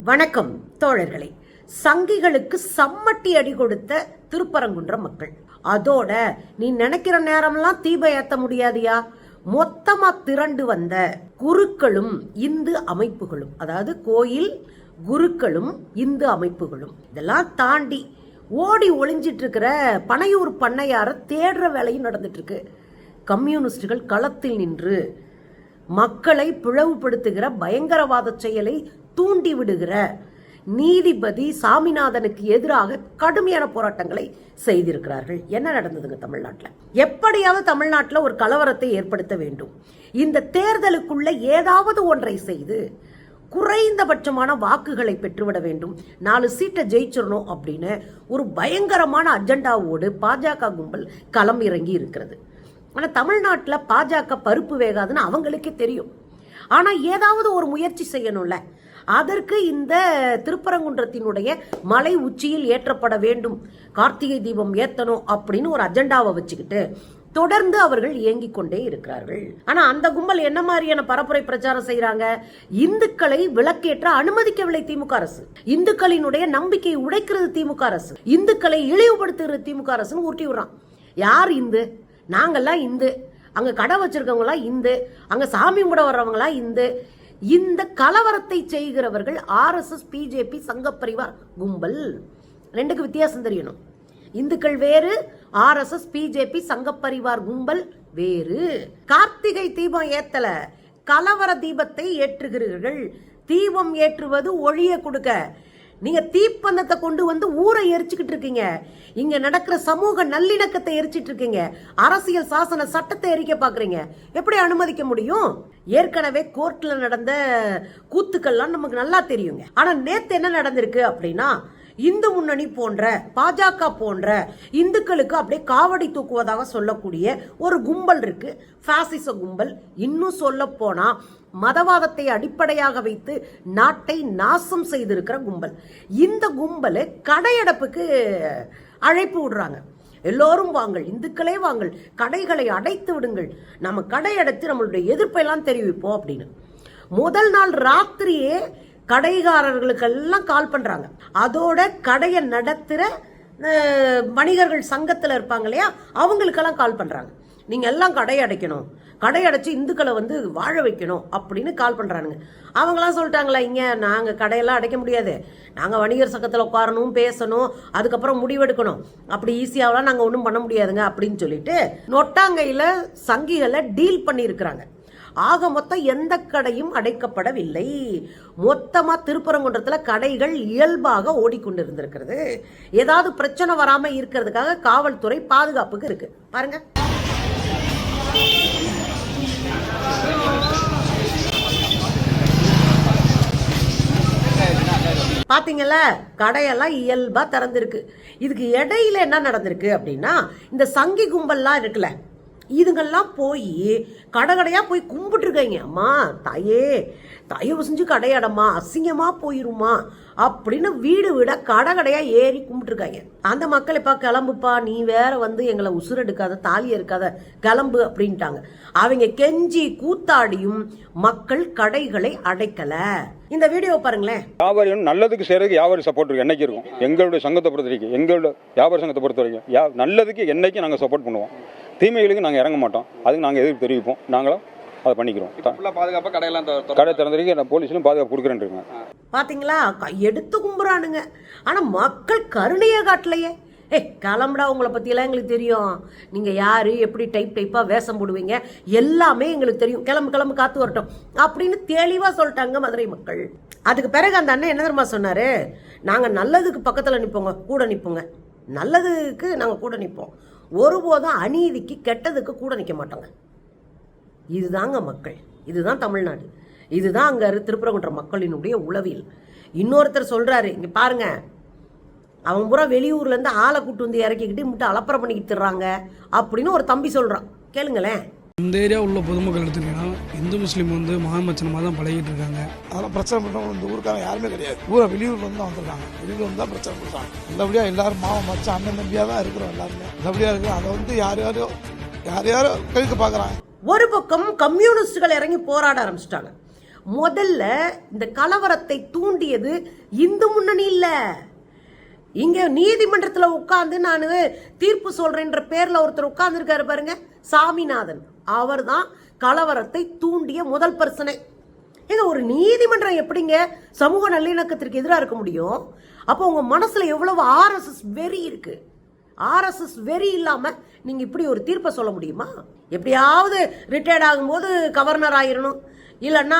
வணக்கம் தோழர்களே. சங்கிகளுக்கு சம்மட்டி அடி கொடுத்த திருப்பரங்குன்றம் மக்கள். அதோட நீ நினைக்கிற நேரம்லாம் தீப ஏத்த முடியாதியா? மொத்தமா திரண்டு வந்த குருக்களும் இந்து அமைப்புகளும், அதாவது கோயில் குருக்களும் இந்து அமைப்புகளும், இதெல்லாம் தாண்டி ஓடி ஒளிஞ்சிட்டு இருக்கிற பனையூர் பண்ணையார தேடுற வேலையும் நடந்துட்டு இருக்கு. கம்யூனிஸ்டுகள் களத்தில் நின்று மக்களை பிளவுபடுத்துகிற பயங்கரவாத செயலை தூண்டி விடுகிற நீதிபதி சாமிநாதனுக்கு எதிராக கடுமையான போராட்டங்களை செய்திருக்கிறார்கள். என்ன நடந்ததுங்க தமிழ்நாட்டில்? எப்படியாவது தமிழ்நாட்டில் ஒரு கலவரத்தை ஏற்படுத்த வேண்டும். இந்த தேர்தலுக்குள்ள ஏதாவது ஒன்றை செய்து குறைந்தபட்சமான வாக்குகளை பெற்றுவிட வேண்டும், 4 சீட்டை ஜெயிச்சிடணும் அப்படின்னு ஒரு பயங்கரமான அஜெண்டாவோடு பாஜக கும்பல் களம் இறங்கி இருக்கிறது. ஆனால் தமிழ்நாட்டில் பாஜக பருப்பு வேகாதுன்னு அவங்களுக்கே தெரியும். ஆனால் ஏதாவது ஒரு முயற்சி செய்யணும்ல. அதற்கு இந்த திருப்பரங்குன்றத்தினுடைய மலை உச்சியில் ஏற்றப்பட வேண்டும், கார்த்திகை தீபம் ஏத்தணும் அப்படின்னு ஒரு அஜெண்டாவை வச்சுக்கிட்டு தொடர்ந்து அவர்கள் இயங்கிக் கொண்டே இருக்கிறார்கள். ஆனா அந்த கும்பல் என்ன மாதிரியான பரப்புரை பிரச்சாரம் செய்யறாங்க? இந்துக்களை விளக்கேற்ற அனுமதிக்கவில்லை திமுக அரசு, இந்துக்களினுடைய நம்பிக்கையை உடைக்கிறது திமுக அரசு, இந்துக்களை இழிவுபடுத்துகிறது திமுக அரசுன்னு ஊட்டி விடுறான். யார் இந்து? நாங்கெல்லாம் இந்து, அங்க கடை வச்சிருக்கவங்களா இந்து, அங்க சாமி கும்பிட வர்றவங்களா இந்து. இந்த கலவரத்தை செய்கிறவர்கள் RSS பிஜேபி சங்கப்பரிவார் கும்பல். ரெண்டுக்கு வித்தியாசம் தெரியணும். இந்துக்கள் வேறு, RSS பிஜேபி சங்கப்பரிவார் கும்பல் வேறு. கார்த்திகை தீபம் ஏத்தல, கலவர தீபத்தை ஏற்றுகிறீர்கள். தீபம் ஏற்றுவது ஒளிய கொடுக்க. நீங்க தீப்பந்தத்தை கொண்டு வந்து ஊரை எரிச்சுக்கிட்டு இருக்கீங்க. இங்க நடக்கிற சமூக நல்லிணக்கத்தை எரிச்சிட்டு இருக்கீங்க. அரசியல் சாசன சட்டத்தை எரிக்க பாக்குறீங்க. எப்படி அனுமதிக்க முடியும்? ஏற்கனவே கோர்ட்ல நடந்த கூத்துக்கள்லாம் நமக்கு நல்லா தெரியுங்க. ஆனா நேத்து என்ன நடந்திருக்கு அப்படின்னா, இந்து முன்னணி போன்ற பாஜக போன்ற இந்துக்களுக்கு அப்படியே காவடி தூக்குவதாக சொல்லக்கூடிய ஒரு கும்பல் இருக்கு, பாசிச கும்பல். இன்னும் சொல்ல போனா மதவாதத்தை அடிப்படையாக வைத்து நாட்டை நாசம் செய்திருக்கிற கும்பல். இந்த கும்பல் கடையடைப்புக்கு அழைப்பு விடுறாங்க. எல்லோரும் வாங்கள், இந்துக்களே வாங்கள், கடைகளை அடைத்து விடுங்கள், நம்ம கடை அடைத்து நம்மளுடைய எதிர்ப்பெல்லாம் தெரிவிப்போம் அப்படின்னு. முதல் நாள் ராத்திரியே கடைகாரர்களுக்கெல்லாம் கால் பண்றாங்க. அதோட கடையை நடத்துற வணிகர்கள் சங்கத்துல இருப்பாங்க இல்லையா, அவங்களுக்கெல்லாம் கால் பண்றாங்க. நீங்க எல்லாம் கடை அடைக்கணும், கடை அடைச்சு இந்துக்களை வந்து வாழ வைக்கணும் அப்படின்னு கால் பண்றானுங்க. அவங்களாம் சொல்லிட்டாங்களா, இங்க நாங்க கடையெல்லாம் அடைக்க முடியாது, நாங்க வணிகர் சங்கத்துல உட்காரணும், பேசணும், அதுக்கப்புறம் முடிவெடுக்கணும், அப்படி ஈஸியாவெல்லாம் நாங்க ஒன்றும் பண்ண முடியாதுங்க அப்படின்னு சொல்லிட்டு நொட்டாங்கையில சங்கிகளை டீல் பண்ணி இருக்கிறாங்க. ஆக மொத்தம் எந்த கடையும் அடைக்கப்படவில்லை. மொத்தமா திருப்பரங்குன்றத்துல கடைகள் இயல்பாக ஓடிக்கொண்டிருந்திருக்கிறது. ஏதாவது பிரச்சனை வராம இருக்கிறதுக்காக காவல்துறை பாதுகாப்புக்கு இருக்கு. பாருங்க, பாத்தீங்கல்ல, கடையெல்லாம் இயல்பா திறந்திருக்கு. இதுக்கு இடையில என்ன நடந்திருக்கு அப்படின்னா, இந்த சங்கி கும்பல்லாம் இருக்குல்ல, இதுங்கெல்லாம் போய் கடையா போய் கும்பிட்டு இருக்காங்க. அம்மா தாயே, தயவு செஞ்சு கடையாடம்மா, அசிங்கமா போயிருமா அப்படின்னு வீடு விட கடையா ஏறி கும்பிட்டு இருக்காங்க. அந்த மக்கள் இப்ப கிளம்புப்பா, நீ வேற வந்து எங்களை உசுரெடுக்காத, தாலி இருக்காத, கிளம்பு அப்படின்ட்டாங்க. அவங்க கெஞ்சி கூத்தாடியும் மக்கள் கடைகளை அடைக்கல. இந்த வீடியோ பாருங்களேன். வியாபாரிகள் நல்லதுக்கு செய்யறதுக்கு வியாபாரி சப்போர்ட் இருக்கு, என்னைக்கு இருக்கும். எங்களுடைய சங்கத்தை பொறுத்த வரைக்கும், எங்களுடைய வியாபார சங்கத்தை பொறுத்த வரைக்கும் நல்லதுக்கு என்னைக்கு நாங்கள் சப்போர்ட் பண்ணுவோம். தீமைகளுக்கு நாங்கள் இறங்க மாட்டோம். அதுக்கு நாங்கள் எதிர்ப்பு தெரிவிப்போம். நாங்களும் அதை பண்ணிக்கிறோம். பாதுகாப்பாக கடையெல்லாம் கடை திறந்திருக்கு, நான் போலீஸ்லையும் பாதுகாப்பு கொடுக்குறேன். பாத்தீங்களா, கையெடுத்து கும்புறானுங்க. ஆனா மக்கள் கருணையே காட்டலையே. கிளம்புடா, உங்களை பத்தியெல்லாம் எங்களுக்கு தெரியும், நீங்க யாரு, எப்படி டைப்பா வேஷம் போடுவீங்க, எல்லாமே எங்களுக்கு தெரியும், கிளம்பு காத்து வரட்டும் அப்படின்னு தெளிவா சொல்லிட்டாங்க மதுரை மக்கள். அதுக்கு பிறகு அந்த அண்ணன் என்ன தெரியுமா சொன்னாரு? நாங்க நல்லதுக்கு பக்கத்துல நிப்போங்க, கூட நிப்போங்க, நல்லதுக்கு நாங்க கூட நிப்போம், ஒருபோதும் அநீதிக்கு கெட்டதுக்கு கூட நிற்க மாட்டாங்க. இதுதாங்க மக்கள், இதுதான் தமிழ்நாடு, இதுதான் அங்க திருப்பரங்குன்ற மக்களினுடைய உளவியல். இன்னொருத்தர் சொல்றாரு, இங்க பாருங்க, அவன் பூரா வெளியூர்ல இருந்து ஆளை கூட்டு வந்து இறக்கிக்கிட்டு முட்டை அலப்பறை பண்ணிக்கிட்டு தர்றாங்க அப்படின்னு ஒரு தம்பி சொல்றான். கேளுங்களேன். இந்த ஏரியா உள்ள பொதுமக்கள் எடுத்துக்கிட்டீங்கன்னா இந்து முஸ்லீம் வந்து மகாமச்சனமாக தான் பழகிட்டு இருக்காங்க. அதெல்லாம் பிரச்சனை பண்ணுறவங்க இந்த ஊருக்காரங்க யாருமே கிடையாது. ஊரை வெளியூர்ல வந்து தான் வந்திருக்காங்க. வெளியூர்ல வந்து தான் பிரச்சனை பண்ணுறாங்க. நல்லபடியா எல்லாரும் மாவன் மச்சான் அண்ணன் தம்பியா தான் இருக்கிறோம். எல்லாருமே நல்லபடியா இருக்கிறோம். அதை வந்து யார் யாரோ கழிக்க பார்க்குறாங்க. ஒரு பக்கம் கம்யூனிஸ்டுகள் இறங்கி போராட ஆரம்பிச்சிட்டாங்க, முதல்ல இந்த கலவரத்தை தூண்டியது இந்து முன்னணி இல்ல. இங்க நீதிமன்றத்துல உட்கார்ந்து நான் தீர்ப்பு சொல்றேன்ற பேர்ல ஒருத்தர் உட்கார்ந்து இருக்காரு பாருங்க, சாமிநாதன். அவர் தான் கலவரத்தை தூண்டிய முதல் பர்சனை. ஏங்க, ஒரு நீதிமன்றம் எப்படிங்க சமூக நல்லிணக்கத்திற்கு எதிராக இருக்க முடியும்? அப்போ உங்க மனசுல எவ்வளவு ஆர்எஸ்எஸ் வெறி இருக்கு. ஆர்எஸ்எஸ் வெறி இல்லாம நீங்க இப்படி ஒரு தீர்ப்பை சொல்ல முடியுமா? எப்படியாவது ரிட்டையர்ட் ஆகும்போது கவர்னர் ஆயிரணும், இல்லைன்னா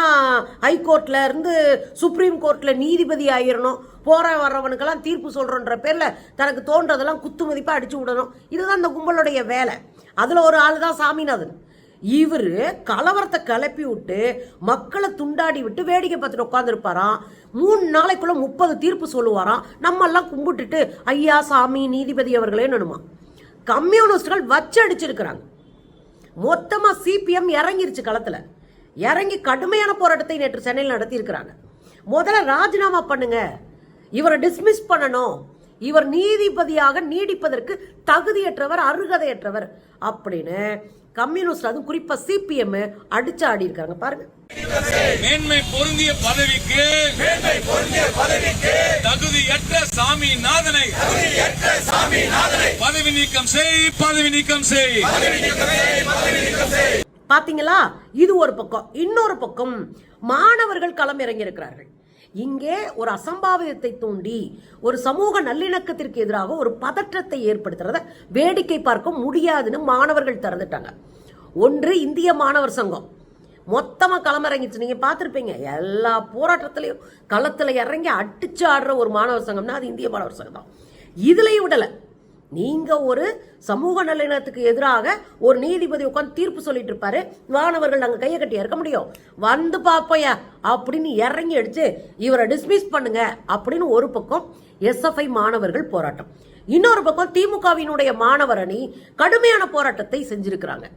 ஹைகோர்ட்ல இருந்து சுப்ரீம் கோர்ட்ல நீதிபதி ஆயிரணும், போற வர்றவனுக்கெல்லாம் தீர்ப்பு சொல்றோன்ற பேர்ல தனக்கு தோன்றதெல்லாம் குத்து மதிப்பா அடிச்சு விடணும். இதுதான் இந்த கும்பலுடைய வேலை. அதுல ஒரு ஆள் தான் சாமிநாதன். இவரு கலவரத்தை கிளப்பி விட்டு மக்களை துண்டாடி விட்டு வேடிக்கை பார்த்துட்டு உட்காந்துருப்பாராம். 3 நாளைக்குள்ள 30 தீர்ப்பு சொல்லுவாராம். நம்ம எல்லாம் கும்பிட்டுட்டு ஐயா சாமி நீதிபதி அவர்களே நடுமா. கம்யூனிஸ்டுகள் வச்சு அடிச்சிருக்கிறாங்க. மொத்தமா சிபிஎம் இறங்கிருச்சு களத்துல. இறங்கி கடுமையான போராட்டத்தை நேற்று சென்னையில் நடத்தி இருக்கிறாங்க. முதல்ல ராஜினாமா பண்ணுங்க, இவரை டிஸ்மிஸ் பண்ணணும், இவர் நீதிபதியாக நீடிப்பதற்கு தகுதியற்றவர், அருகதையற்றவர் அப்படின்னு கம்யூனிஸ்ட், அதுவும் குறிப்பா சிபிஎம் அடிச்சு ஆடி இருக்காங்க பாருங்க. மேன்மை பொருந்திய பதவிக்கு தகுதியற்ற சாமிநாதனை பதவி நீக்கம் செய். பாத்தீங்களா? இது ஒரு பக்கம். இன்னொரு பக்கம் மாணவர்கள் களம் இறங்கி இருக்கிறார்கள். இங்கே ஒரு அசம்பாவிதத்தை தூண்டி ஒரு சமூக நல்லிணக்கத்திற்கு எதிராக ஒரு பதற்றத்தை ஏற்படுத்துறத வேடிக்கை பார்க்க முடியாதுன்னு மாணவர்கள் திறந்துட்டாங்க. ஒன்று, இந்திய மாணவர் சங்கம் மொத்தமா களம் இறங்கிச்சு. நீங்க பார்த்திருப்பீங்க, எல்லா போராட்டத்திலையும் களத்துல இறங்கி அடிச்சு ஆடுற ஒரு மாணவர் சங்கம்னா அது இந்திய மாணவர் சங்கம் தான். இதுலயும் விடல. நீங்க ஒரு சமூக நல்லிணத்துக்கு எதிராக ஒரு நீதிபதி உட்காந்து தீர்ப்பு சொல்லிட்டு இருப்பாரு, மாணவர்கள் நாங்க கையை கட்டி இறக்க முடியும், வந்து பாப்பையா அப்படின்னு இறங்கி அடிச்சு இவரை டிஸ்மிஸ் பண்ணுங்க அப்படின்னு ஒரு பக்கம் எஸ்எஃப்ஐ மாணவர்கள் போராட்டம். இன்னொரு பக்கம் திமுகவினுடைய மாணவர் அணி கடுமையான போராட்டத்தை செஞ்சிருக்கிறாங்க.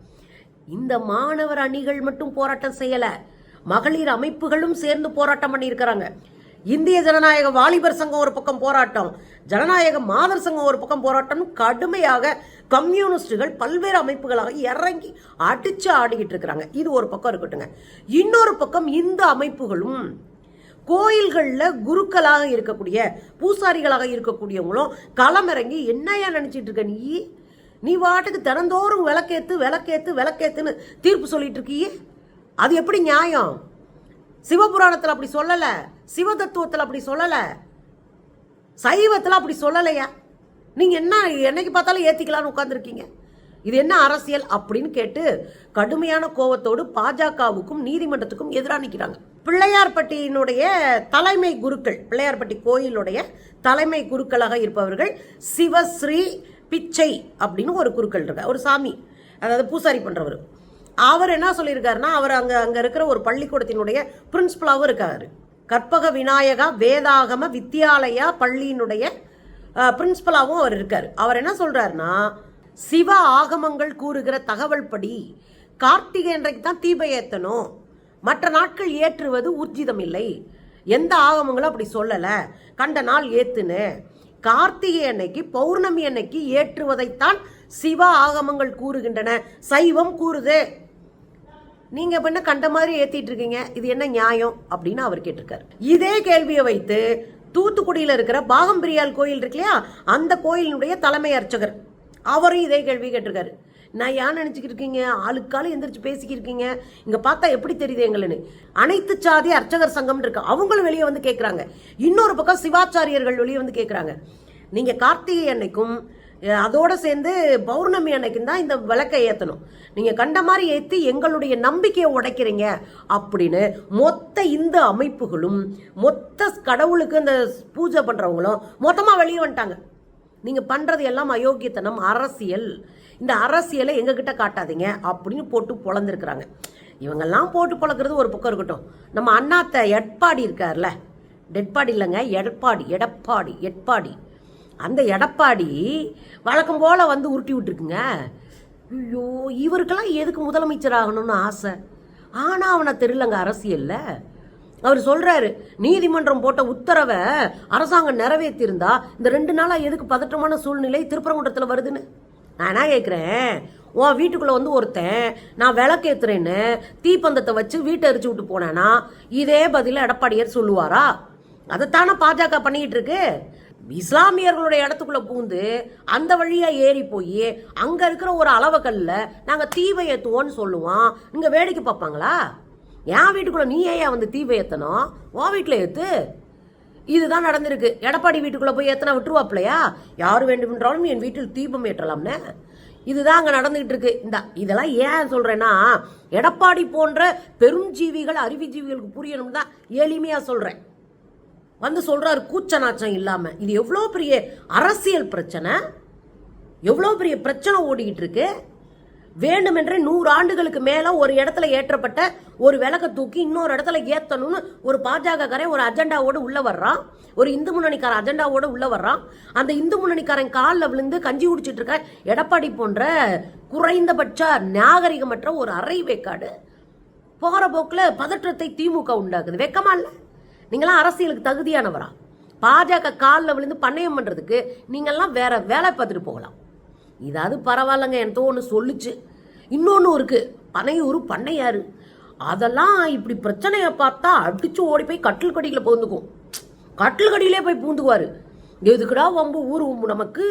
இந்த மாணவர் அணிகள் மட்டும் போராட்டம் செய்யல, மகளிர் அமைப்புகளும் சேர்ந்து போராட்டம் பண்ணி இருக்கிறாங்க. இந்திய ஜனநாயக வாலிபர் சங்கம் ஒரு பக்கம் போராட்டம், ஜனநாயக மாதர் சங்கம் ஒரு பக்கம் போராட்டம், கடுமையாக கம்யூனிஸ்டுகள் பல்வேறு அமைப்புகளாக இறங்கி அடிச்சு ஆடிக்கிட்டு இருக்கிறாங்க. இது ஒரு பக்கம் இருக்கட்டுங்க. இன்னொரு பக்கம் இந்த அமைப்புகளும் கோயில்கள்ல குருக்களாக இருக்கக்கூடிய பூசாரிகளாக இருக்கக்கூடியவங்களும் களமிறங்கி என்னையா நினைச்சிட்டு இருக்க நீ வாட்டுக்கு தினந்தோறும் விளக்கேத்துன்னு தீர்ப்பு சொல்லிட்டு இருக்கியே, அது எப்படி நியாயம்? சிவபுராணத்தில் அப்படி சொல்லல, சிவ தத்துவத்தில் அப்படி சொல்லல, சைவத்தில் அப்படி சொல்லலையா? நீங்க என்ன என்னைக்கு பார்த்தாலும் ஏத்திக்கலாம்னு உட்கார்ந்துருக்கீங்க? இது என்ன அரசியல் அப்படின்னு கேட்டு கடுமையான கோபத்தோடு பாஜகவுக்கும் நீதிமன்றத்துக்கும் எதிராக நிற்கிறாங்க. பிள்ளையார்பட்டியினுடைய தலைமை குருக்கள், பிள்ளையார்பட்டி கோயிலுடைய தலைமை குருக்களாக இருப்பவர்கள் சிவஸ்ரீ பிச்சை அப்படின்னு ஒரு குருக்கள் இருக்க, ஒரு சாமி, அதாவது பூசாரி பண்றவர். அவர் என்ன சொல்லியிருக்காருன்னா, அவர் அங்க இருக்கிற ஒரு பள்ளிக்கூடத்தினுடைய பிரின்சிபலாகவும் இருக்காரு. கற்பக விநாயகா வேதாகம வித்யாலயா பள்ளியினுடைய பிரின்சிபலாகவும் அவர் இருக்காரு. அவர் என்ன சொல்றாருன்னா, சிவ ஆகமங்கள் கூறுகிற தகவல் படி கார்த்திகை அன்றைக்கு தான் தீபம் ஏற்றணும், மற்ற நாட்கள் ஏற்றுவது ஊர்ஜிதம் இல்லை, எந்த ஆகமங்களும் அப்படி சொல்லல, கண்ட நாள் ஏத்துன்னு, கார்த்திகை அன்னைக்கு பௌர்ணமி அன்னைக்கு ஏற்றுவதைத்தான் சிவ ஆகமங்கள் கூறுகின்றன, சைவம் கூறுது. நீங்க என்ன கண்ட மாதிரி ஏத்திட்டு இருக்கீங்க, இது என்ன நியாயம் அப்படின்னு அவர் கேட்டிருக்காரு. இதே கேள்வியை வைத்து தூத்துக்குடியில இருக்கிற பாகம்பிரியால் கோயில் இருக்கு இல்லையா, அந்த கோயிலினுடைய தலைமை அர்ச்சகர் அவரும் இதே கேள்வி கேட்டிருக்காரு. நான் ஏன் நினைச்சுக்கிட்டு இருக்கீங்க, ஆளுக்காலும் எந்திரிச்சு பேசிக்கிட்டு இருக்கீங்க, இங்க பார்த்தா எப்படி தெரியுது எங்களுக்கு? அனைத்து சாதி அர்ச்சகர் சங்கம் இருக்கு, அவங்களும் வெளியே வந்து கேட்கறாங்க. இன்னொரு பக்கம் சிவாச்சாரியர்கள் வெளியே வந்து கேட்கறாங்க, நீங்க கார்த்திகை அன்னைக்கும் அதோட சேர்ந்து பௌர்ணமி அன்னைக்கும் தான் இந்த விளக்கை ஏற்றணும், நீங்க கண்ட மாதிரி ஏற்றி எங்களுடைய நம்பிக்கையை உடைக்கிறீங்க அப்படின்னு மொத்த இந்த அமைப்புகளும் மொத்த கடவுளுக்கு இந்த பூஜை பண்றவங்களும் மொத்தமா வெளியே வந்துட்டாங்க. நீங்க பண்றது எல்லாம் அயோக்கியத்தனம், அரசியல், இந்த அரசியலை எங்ககிட்ட காட்டாதீங்க அப்படின்னு போட்டு பொழந்திருக்கிறாங்க. இவங்கெல்லாம் போட்டு பொழக்கிறது ஒரு பக்கம் இருக்கட்டும், நம்ம அண்ணாத்த எடப்பாடி இருக்கார்ல, டெட்பாடி இல்லைங்க, எடப்பாடி, அந்த எடப்பாடி வழக்கம் போல வந்து உருட்டி விட்டுருக்குங்க. ஐயோ, இவருக்கெல்லாம் எதுக்கு முதலமைச்சர் ஆகணும்னு ஆசை, ஆனா அவனை தெரியலங்க அரசியல்ல. அவர் சொல்றாரு, நீதிமன்றம் போட்ட உத்தரவை அரசாங்கம் நிறைவேற்றிருந்தா இந்த 2 நாளா எதுக்கு பதற்றமான சூழ்நிலை திருப்பரங்குன்றத்தில் வருதுன்னு. நான் என்ன கேட்கிறேன், உன் வீட்டுக்குள்ள வந்து ஒருத்தன் நான் விளக்கேத்துறேன்னு தீப்பந்தத்தை வச்சு வீட்டை எரிச்சு விட்டு போனேன்னா இதே பதில எடப்பாடியார் சொல்லுவாரா? அதைத்தானே பாஜக பண்ணிக்கிட்டு இருக்கு. இஸ்லாமியர்களுடைய இடத்துக்குள்ள பூந்து அந்த வழியா ஏறி போய் அங்க இருக்கிற ஒரு அளவுகள்ல நாங்க தீவை ஏத்துவோம்னு சொல்லுவோம். நீங்க வேடிக்கை பார்ப்பாங்களா? என் வீட்டுக்குள்ள நீ ஏன் வந்து தீவை ஏத்தணும்? உன் வீட்டுல ஏத்து. இதுதான் நடந்திருக்கு. எடப்பாடி வீட்டுக்குள்ள போய் ஏத்தனா விட்டுருவாப்லையா? யாரு வேண்டுமென்றாலும் என் வீட்டில் தீபம் ஏற்றலாம்னு. இதுதான் அங்க நடந்துகிட்டு இருக்கு. இதெல்லாம் ஏன் சொல்றேன்னா, எடப்பாடி போன்ற பெருஞ்சீவிகள் அறிவுஜீவிகளுக்கு புரியணும் தான் எளிமையா சொல்றேன். வந்து சொல்றாரு கூச்ச நாச்சம் இல்லாம. இது எவ்வளவு பெரிய அரசியல் பிரச்சனை, எவ்வளவு பெரிய பிரச்சனை ஓடிக்கிட்டு இருக்கு. வேண்டுமென்றே 100 ஆண்டுகளுக்கு மேல ஒரு இடத்துல ஏற்றப்பட்ட ஒரு விளக்க தூக்கி இன்னொரு இடத்துல ஏத்தணும்னு ஒரு பாஜகக்காரன் ஒரு அஜெண்டாவோட உள்ள வர்றான். ஒரு இந்து முன்னணிக்காரன் அஜெண்டாவோட உள்ள வர்றான். அந்த இந்து முன்னணிக்காரன் காலில் விழுந்து கஞ்சி குடிச்சிட்டு இருக்க எடப்பாடி போன்ற குறைந்தபட்ச நாகரிகமற்ற ஒரு அரை வேக்காடு போற போக்குல பதற்றத்தை திமுக உண்டாக்குது. வெக்கமா இல்ல? நீங்களாம் அரசியலுக்கு தகுதியானவரா? பாஜக காலில் விழுந்து பண்ணையம் பண்றதுக்கு நீங்கெல்லாம் வேற வேலை பார்த்துட்டு போகலாம். இதாவது பரவாயில்லங்க, எனக்கு ஒன்று சொல்லுச்சு. இன்னொன்று இருக்கு, பனையூர் பண்ணையாரு. அதெல்லாம் இப்படி பிரச்சனையை பார்த்தா அடிச்சு ஓடி போய் கட்டில் கடியில பூந்துக்கும். கட்டில் கடியிலே போய் பூந்துக்குவாரு. எதுக்குடா வம்பு, ஊர் உம்பு நமக்கு,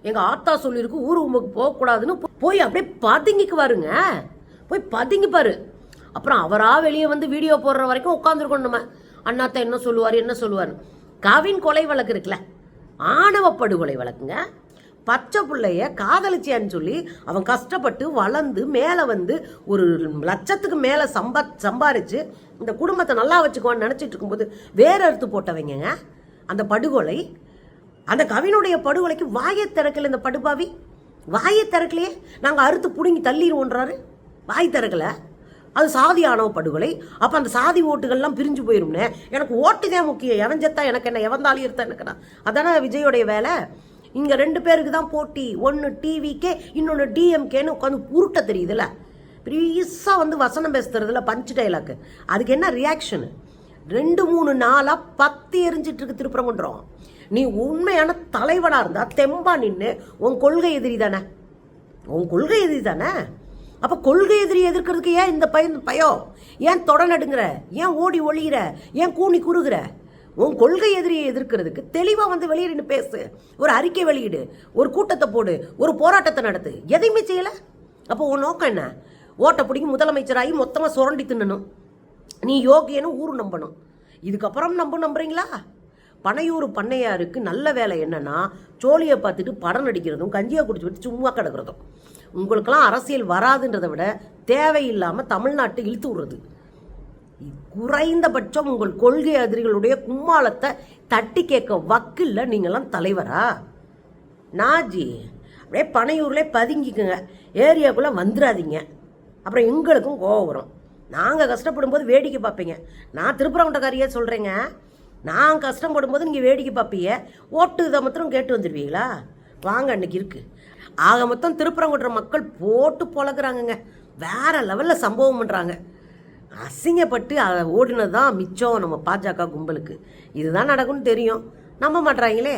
எங்க ஆத்தா சொல்லியிருக்கு ஊர் உம்புக்கு போகக்கூடாதுன்னு போய் அப்படியே பதுங்கிக்குவாருங்க. போய் பதுங்கிப்பாரு. அப்புறம் அவரா வெளியே வந்து வீடியோ போடுற வரைக்கும் உட்காந்துருக்கோம். நம்ம அண்ணாத்த என்ன சொல்லுவாரு. கவின் கொலை வழக்கு இருக்குல்ல, ஆணவ படுகொலை வழக்குங்க. பச்சை பிள்ளைய காதலிச்சியான்னு சொல்லி அவன் கஷ்டப்பட்டு வளர்ந்து மேலே வந்து ஒரு லட்சத்துக்கு மேலே சம்பாரிச்சு இந்த குடும்பத்தை நல்லா வச்சுக்குவான்னு நினச்சிட்டு இருக்கும்போது வேற அறுத்து போட்டவங்க அந்த படுகொலை. அந்த கவினுடைய படுகொலைக்கு வாயை திறக்கல இந்த படுபாவி. வாயை திறக்கலையே, நாங்கள் அறுத்து பிடுங்கி தள்ளிடுவோன்றாரு. வாய் திறக்கல. அது சாதி ஆணவ படுகொலை. அப்போ அந்த சாதி ஓட்டுகள்லாம் பிரிஞ்சு போயிரும்னு. எனக்கு ஓட்டு தான் முக்கியம், எவன் செத்தா எனக்கு என்ன, எவன் தாலி எடுத்தா எனக்கு. அதானே விஜயோடைய வேலை. இங்க 2 பேருக்கு தான் போட்டி. ஒன்னு டிவிக்கே, இன்னொன்னு டிஎம்கேன்னு உட்காந்து உருட்ட தெரியுதுல்ல. பெருசா வந்து வசனம் பேசுறதுல பஞ்ச் டைலாக். அதுக்கு என்ன ரியாக்ஷன்? 2-3 நாளா 10 எரிஞ்சிட்டு இருக்கு திருப்பரங்குன்றம். நீ உண்மையான தலைவனா இருந்தா தெம்பா நின்று உன் கொள்கை எதிரி தானே. அப்ப கொள்கை எதிரி எதிர்க்கிறதுக்கு ஏன் இந்த பயம்? ஏன் தொட நடுங்கிற? ஏன் ஓடி ஒளிகிற? ஏன் கூனி குறுகிற? உன் கொள்கை எதிரியை எதிர்க்கிறதுக்கு தெளிவா வந்து வெளியே நின்று பேசு. ஒரு அறிக்கை வெளியிடு, ஒரு கூட்டத்தை போடு, ஒரு போராட்டத்தை நடத்து. எதையுமே செய்யல. அப்போ உன் நோக்கம் என்ன? ஓட்டை பிடிக்கி முதலமைச்சராகி மொத்தமா சுரண்டி தின்னணும். நீ யோகியன்னு ஊரு நம்பணும். இதுக்கப்புறம் நம்புறீங்களா? பனையூர் பண்ணையாருக்கு நல்ல வேலை என்னன்னா, சோழியை பார்த்துட்டு படம் நடிக்கிறதும் கஞ்சியை குடிச்சு விட்டு சும்மா கிடக்கிறதும். உங்களுக்கெல்லாம் அரசியல் வராதுன்றதை விட தேவையில்லாம தமிழ்நாட்டை இழுத்து விடுறது. குறைந்தபட்சம் உங்கள் கொள்கை எதிரிகளுடைய கும்மாளத்தை தட்டி கேட்க வக்கில்ல. நீங்கெல்லாம் தலைவரா? நாஜி அப்படியே பனையூர்ல பதுங்கிக்குங்க, ஏரியாக்குள்ள வந்துடாதீங்க. அப்புறம் எங்களுக்கும் கோவம் வரும். நாங்கள் கஷ்டப்படும் போது வேடிக்கை பார்ப்பீங்க. நான் திருப்பரங்குன்றக்காரியே சொல்கிறேங்க. நான் கஷ்டப்படும் போது நீங்கள் வேடிக்கை பார்ப்பீங்க. ஓட்டு இதை மாத்திரம் கேட்டு வந்துடுவீங்களா? வாங்க, அன்னைக்கு இருக்கு. ஆக மொத்தம் திருப்பரங்குன்ற மக்கள் போட்டு பொழக்கிறாங்கங்க. வேற லெவலில் சம்பவம் பண்ணுறாங்க. அசிங்கப்பட்டு ஓடினது தான் மிச்சம் நம்ம பாஜக கும்பலுக்கு. இதுதான் நடக்கும்னு தெரியும், நம்ப மாட்டாங்களே.